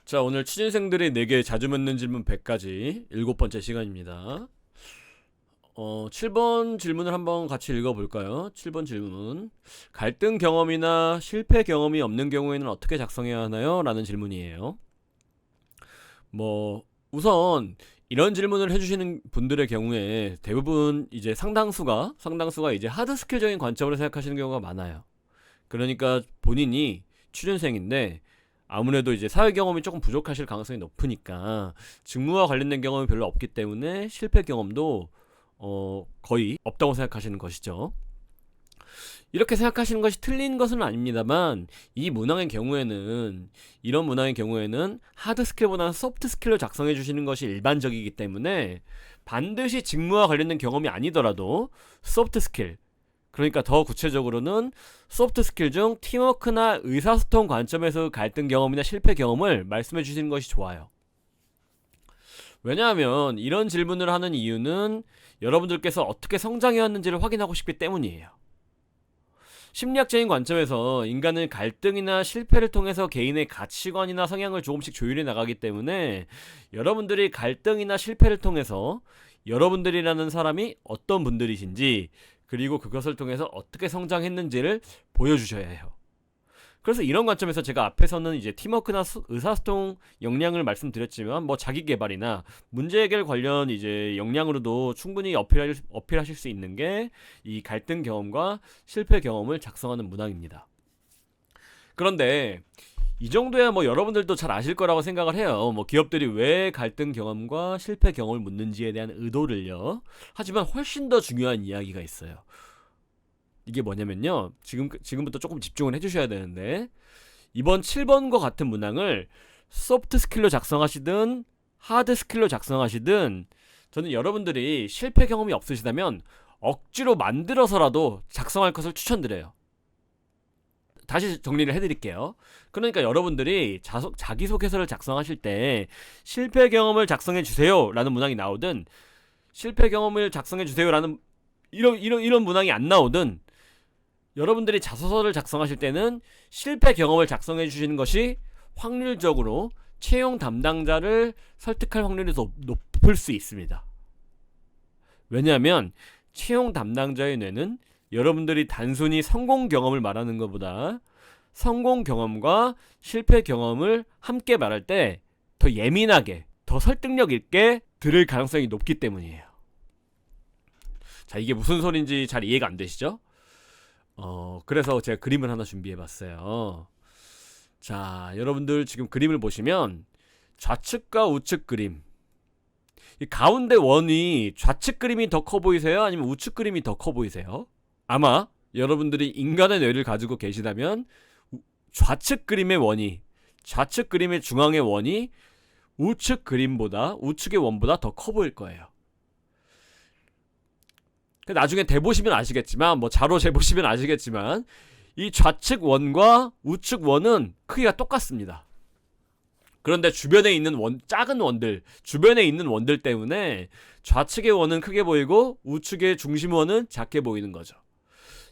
자, 오늘 취준생들이 내게 자주 묻는 질문 100가지 7번째 시간입니다. 7번 질문을 한번 같이 읽어볼까요? 7번 질문. 갈등 경험이나 실패 경험이 없는 경우에는 어떻게 작성해야 하나요? 라는 질문이에요. 우선 이런 질문을 해주시는 분들의 경우에 대부분 이제 상당수가 이제 하드 스킬적인 관점으로 생각하시는 경우가 많아요. 그러니까 본인이 취준생인데 아무래도 이제 사회 경험이 조금 부족하실 가능성이 높으니까 직무와 관련된 경험이 별로 없기 때문에 실패 경험도 거의 없다고 생각하시는 것이죠. 이렇게 생각하시는 것이 틀린 것은 아닙니다만 이런 문항의 경우에는 하드 스킬보다는 소프트 스킬로 작성해 주시는 것이 일반적이기 때문에 반드시 직무와 관련된 경험이 아니더라도 소프트 스킬, 그러니까 더 구체적으로는 소프트 스킬 중 팀워크나 의사소통 관점에서 갈등 경험이나 실패 경험을 말씀해 주시는 것이 좋아요. 왜냐하면 이런 질문을 하는 이유는 여러분들께서 어떻게 성장해왔는지를 확인하고 싶기 때문이에요. 심리학적인 관점에서 인간은 갈등이나 실패를 통해서 개인의 가치관이나 성향을 조금씩 조율해 나가기 때문에 여러분들이 갈등이나 실패를 통해서 여러분들이라는 사람이 어떤 분들이신지, 그리고 그것을 통해서 어떻게 성장했는지를 보여주셔야 해요. 그래서 이런 관점에서 제가 앞에서는 이제 팀워크나 의사소통 역량을 말씀드렸지만 자기 개발이나 문제 해결 관련 이제 역량으로도 충분히 어필하실 수 있는 게 이 갈등 경험과 실패 경험을 작성하는 문항입니다. 그런데 이 정도야 여러분들도 잘 아실 거라고 생각을 해요. 기업들이 왜 갈등 경험과 실패 경험을 묻는지에 대한 의도를요. 하지만 훨씬 더 중요한 이야기가 있어요. 이게 뭐냐면요. 지금부터 조금 집중을 해주셔야 되는데, 이번 7번과 같은 문항을 소프트 스킬로 작성하시든 하드 스킬로 작성하시든 저는 여러분들이 실패 경험이 없으시다면 억지로 만들어서라도 작성할 것을 추천드려요. 다시 정리를 해드릴게요. 그러니까 여러분들이 자기소개서를 작성하실 때 실패 경험을 작성해주세요 라는 문항이 나오든, 실패 경험을 작성해주세요 라는 이런 문항이 안 나오든, 여러분들이 자소서를 작성하실 때는 실패 경험을 작성해 주시는 것이 확률적으로 채용 담당자를 설득할 확률이 더 높을 수 있습니다. 왜냐하면 채용 담당자의 뇌는 여러분들이 단순히 성공 경험을 말하는 것보다 성공 경험과 실패 경험을 함께 말할 때 더 예민하게, 더 설득력 있게 들을 가능성이 높기 때문이에요. 자, 이게 무슨 소린지 잘 이해가 안 되시죠? 그래서 제가 그림을 하나 준비해 봤어요. 자, 여러분들 지금 그림을 보시면 좌측과 우측 그림, 이 가운데 원이 좌측 그림이 더 커 보이세요? 아니면 우측 그림이 더 커 보이세요? 아마 여러분들이 인간의 뇌를 가지고 계시다면 좌측 그림의 중앙의 원이 우측의 원보다 더 커 보일 거예요. 나중에 대보시면 아시겠지만, 자로 재보시면 아시겠지만, 이 좌측 원과 우측 원은 크기가 똑같습니다. 그런데 주변에 있는 주변에 있는 원들 때문에 좌측의 원은 크게 보이고 우측의 중심 원은 작게 보이는 거죠.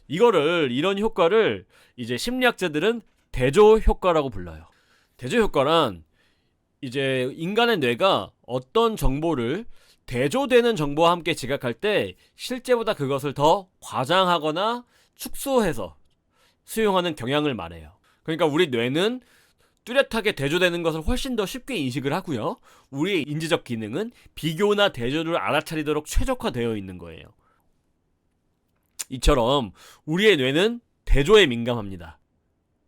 이런 효과를 이제 심리학자들은 대조 효과라고 불러요. 대조 효과란 이제 인간의 뇌가 어떤 정보를 대조되는 정보와 함께 지각할 때 실제보다 그것을 더 과장하거나 축소해서 수용하는 경향을 말해요. 그러니까 우리 뇌는 뚜렷하게 대조되는 것을 훨씬 더 쉽게 인식을 하고요. 우리의 인지적 기능은 비교나 대조를 알아차리도록 최적화되어 있는 거예요. 이처럼 우리의 뇌는 대조에 민감합니다.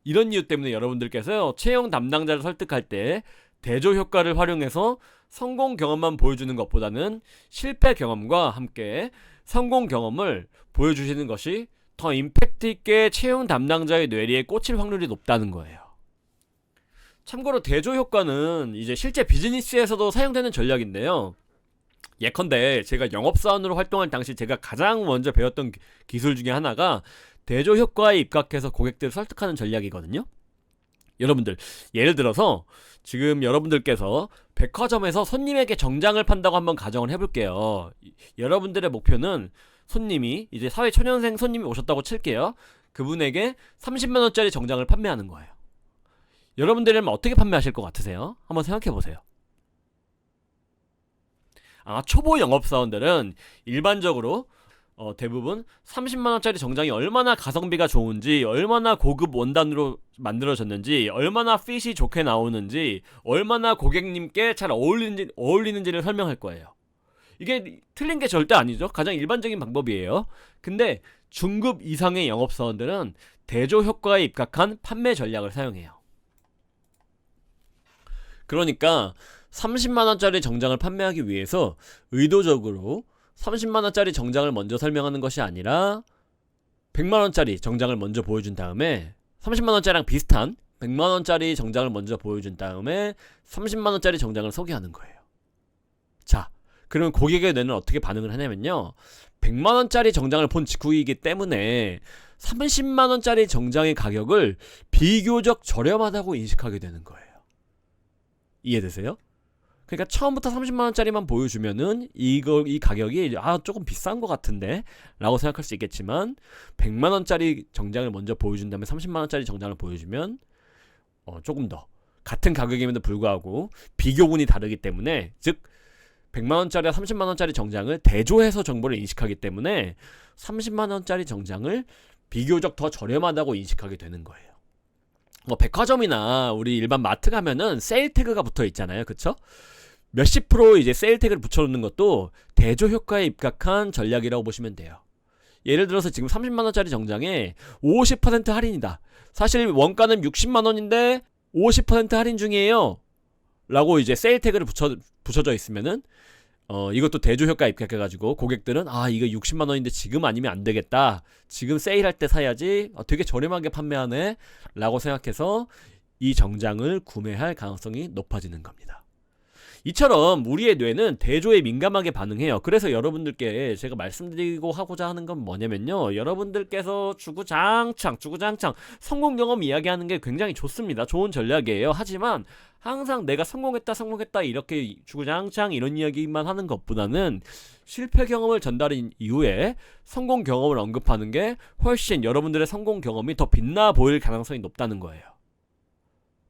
이런 이유 때문에 여러분들께서요, 채용 담당자를 설득할 때 대조 효과를 활용해서 성공 경험만 보여주는 것보다는 실패 경험과 함께 성공 경험을 보여주시는 것이 더 임팩트 있게 채용 담당자의 뇌리에 꽂힐 확률이 높다는 거예요. 참고로 대조 효과는 이제 실제 비즈니스에서도 사용되는 전략인데요. 예컨대 제가 영업사원으로 활동할 당시 제가 가장 먼저 배웠던 기술 중에 하나가 대조 효과에 입각해서 고객들을 설득하는 전략이거든요. 여러분들, 예를 들어서 지금 여러분들께서 백화점에서 손님에게 정장을 판다고 한번 가정을 해볼게요. 여러분들의 목표는 손님이 이제 사회초년생 손님이 오셨다고 칠게요. 그분에게 30만원짜리 정장을 판매하는 거예요. 여러분들이라면 어떻게 판매하실 것 같으세요? 한번 생각해보세요. 초보 영업사원들은 일반적으로 대부분 30만원짜리 정장이 얼마나 가성비가 좋은지, 얼마나 고급 원단으로 만들어졌는지, 얼마나 핏이 좋게 나오는지, 얼마나 고객님께 잘 어울리는지를 설명할 거예요. 이게 틀린 게 절대 아니죠. 가장 일반적인 방법이에요. 근데 중급 이상의 영업사원들은 대조 효과에 입각한 판매 전략을 사용해요. 그러니까 30만원짜리 정장을 판매하기 위해서 의도적으로 30만원짜리 정장을 먼저 설명하는 것이 아니라 100만원짜리 정장을 먼저 보여준 다음에 30만원짜리랑 비슷한 100만원짜리 정장을 먼저 보여준 다음에 30만원짜리 정장을 소개하는 거예요. 자, 그러면 고객의 뇌는 어떻게 반응을 하냐면요, 100만원짜리 정장을 본 직후이기 때문에 30만원짜리 정장의 가격을 비교적 저렴하다고 인식하게 되는 거예요. 이해되세요? 그러니까 처음부터 30만원짜리만 보여주면은 이 가격이 조금 비싼 것 같은데 라고 생각할 수 있겠지만, 100만원짜리 정장을 먼저 보여준 다음에 30만원짜리 정장을 보여주면 조금 더 같은 가격임에도 불구하고 비교군이 다르기 때문에, 즉 100만원짜리와 30만원짜리 정장을 대조해서 정보를 인식하기 때문에 30만원짜리 정장을 비교적 더 저렴하다고 인식하게 되는 거예요. 백화점이나 우리 일반 마트 가면은 세일 태그가 붙어 있잖아요. 그쵸? 몇십 프로 이제 세일 태그를 붙여놓는 것도 대조 효과에 입각한 전략이라고 보시면 돼요. 예를 들어서 지금 30만원짜리 정장에 50% 할인이다. 사실 원가는 60만원인데 50% 할인 중이에요 라고 이제 세일 태그를 붙여져 있으면은 이것도 대조 효과에 입각해가지고 고객들은 이거 60만원인데 지금 아니면 안 되겠다, 지금 세일할 때 사야지, 되게 저렴하게 판매하네 라고 생각해서 이 정장을 구매할 가능성이 높아지는 겁니다. 이처럼 우리의 뇌는 대조에 민감하게 반응해요. 그래서 여러분들께 제가 말씀드리고 하고자 하는 건 뭐냐면요, 여러분들께서 주구장창 성공 경험 이야기하는 게 굉장히 좋습니다. 좋은 전략이에요. 하지만 항상 내가 성공했다 이렇게 주구장창 이런 이야기만 하는 것보다는 실패 경험을 전달한 이후에 성공 경험을 언급하는 게 훨씬 여러분들의 성공 경험이 더 빛나 보일 가능성이 높다는 거예요.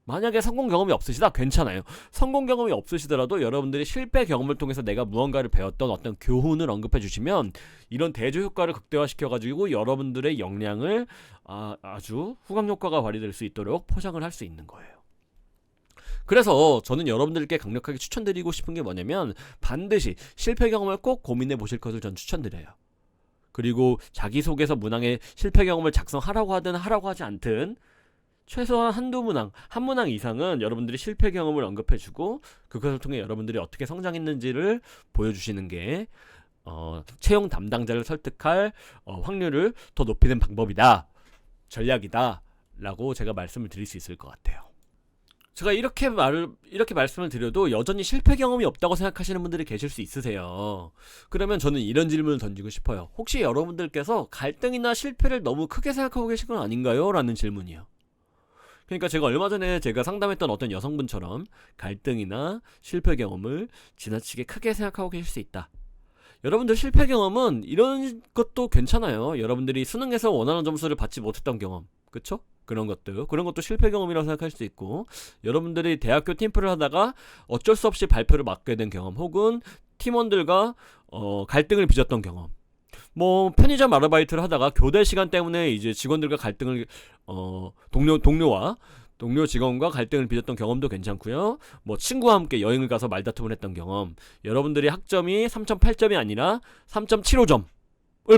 만약에 성공 경험이 없으시다, 괜찮아요. 성공 경험이 없으시더라도 여러분들이 실패 경험을 통해서 내가 무언가를 배웠던 어떤 교훈을 언급해 주시면 이런 대조 효과를 극대화시켜 가지고 여러분들의 역량을 아주 후광 효과가 발휘될 수 있도록 포장을 할 수 있는 거예요. 그래서 저는 여러분들께 강력하게 추천드리고 싶은 게 뭐냐면, 반드시 실패 경험을 꼭 고민해 보실 것을 전 추천드려요. 그리고 자기소개서 문항에 실패 경험을 작성하라고 하든 하라고 하지 않든 최소한 한 문항 이상은 여러분들이 실패 경험을 언급해주고 그것을 통해 여러분들이 어떻게 성장했는지를 보여주시는 게 채용 담당자를 설득할 확률을 더 높이는 방법이다, 전략이다 라고 제가 말씀을 드릴 수 있을 것 같아요. 제가 이렇게 말씀을 드려도 여전히 실패 경험이 없다고 생각하시는 분들이 계실 수 있으세요. 그러면 저는 이런 질문을 던지고 싶어요. 혹시 여러분들께서 갈등이나 실패를 너무 크게 생각하고 계신 건 아닌가요? 라는 질문이요. 그러니까 제가 얼마 전에 제가 상담했던 어떤 여성분처럼 갈등이나 실패 경험을 지나치게 크게 생각하고 계실 수 있다. 여러분들 실패 경험은 이런 것도 괜찮아요. 여러분들이 수능에서 원하는 점수를 받지 못했던 경험, 그쵸? 그런 것도 실패 경험이라고 생각할 수 있고, 여러분들이 대학교 팀플을 하다가 어쩔 수 없이 발표를 맡게 된 경험, 혹은 팀원들과 갈등을 빚었던 경험, 편의점 아르바이트를 하다가 교대 시간 때문에 이제 직원들과 갈등을 동료 직원과 갈등을 빚었던 경험도 괜찮고요. 친구와 함께 여행을 가서 말다툼을 했던 경험, 여러분들이 학점이 3.8점이 아니라 3.75점을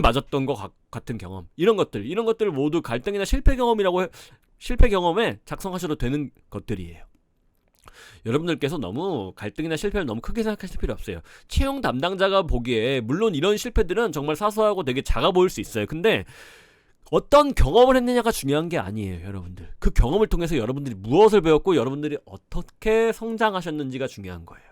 맞았던 것 같은 경험, 이런 것들 모두 갈등이나 실패 경험에 작성하셔도 되는 것들이에요. 여러분들께서 너무 갈등이나 실패를 너무 크게 생각하실 필요 없어요. 채용 담당자가 보기에 물론 이런 실패들은 정말 사소하고 되게 작아 보일 수 있어요. 근데 어떤 경험을 했느냐가 중요한 게 아니에요. 여러분들, 그 경험을 통해서 여러분들이 무엇을 배웠고 여러분들이 어떻게 성장하셨는지가 중요한 거예요.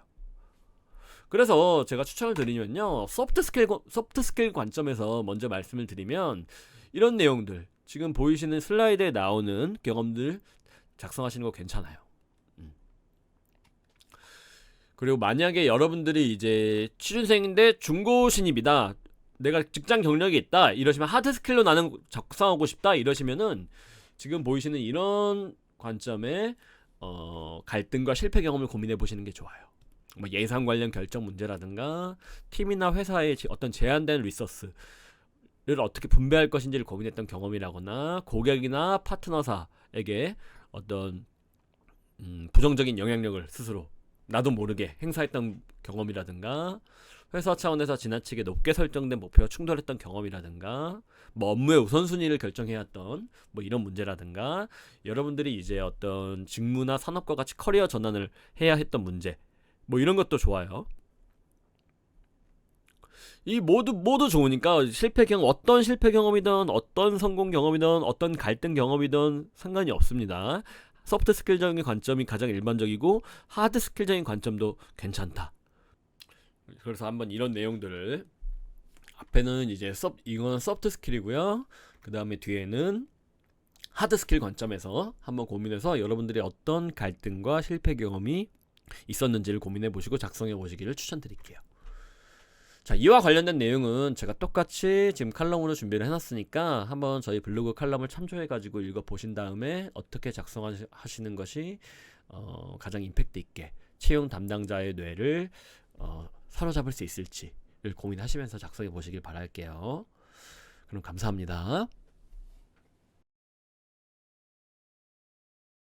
그래서 제가 추천을 드리면요, 소프트 스킬 관점에서 먼저 말씀을 드리면, 이런 내용들, 지금 보이시는 슬라이드에 나오는 경험들 작성하시는 거 괜찮아요. 그리고 만약에 여러분들이 이제 취준생인데 중고 신입이다, 내가 직장 경력이 있다 이러시면, 하드 스킬로 나는 작성하고 싶다 이러시면은 지금 보이시는 이런 관점의 갈등과 실패 경험을 고민해 보시는 게 좋아요. 뭐 예산 관련 결정 문제라든가 팀이나 회사의 어떤 제한된 리소스를 어떻게 분배할 것인지를 고민했던 경험이라거나 고객이나 파트너사에게 어떤 부정적인 영향력을 스스로 나도 모르게 행사했던 경험이라든가 회사 차원에서 지나치게 높게 설정된 목표와 충돌했던 경험이라든가 뭐 업무의 우선순위를 결정해야 했던 뭐 이런 문제라든가 여러분들이 이제 어떤 직무나 산업과 같이 커리어 전환을 해야 했던 문제 뭐 이런 것도 좋아요. 이 모두 좋으니까 실패 경험 어떤 실패 경험이든 어떤 성공 경험이든 어떤 갈등 경험이든 상관이 없습니다. 소프트 스킬적인 관점이 가장 일반적이고 하드 스킬적인 관점도 괜찮다. 그래서 한번 이런 내용들을 앞에는 이제 이거는 소프트 스킬이고요. 그 다음에 뒤에는 하드 스킬 관점에서 한번 고민해서 여러분들이 어떤 갈등과 실패 경험이 있었는지를 고민해 보시고 작성해 보시기를 추천드릴게요. 자, 이와 관련된 내용은 제가 똑같이 지금 칼럼으로 준비를 해놨으니까 한번 저희 블로그 칼럼을 참조해가지고 읽어보신 다음에 어떻게 작성하시는 것이 가장 임팩트 있게 채용 담당자의 뇌를 사로잡을 수 있을지를 고민하시면서 작성해 보시길 바랄게요. 그럼 감사합니다.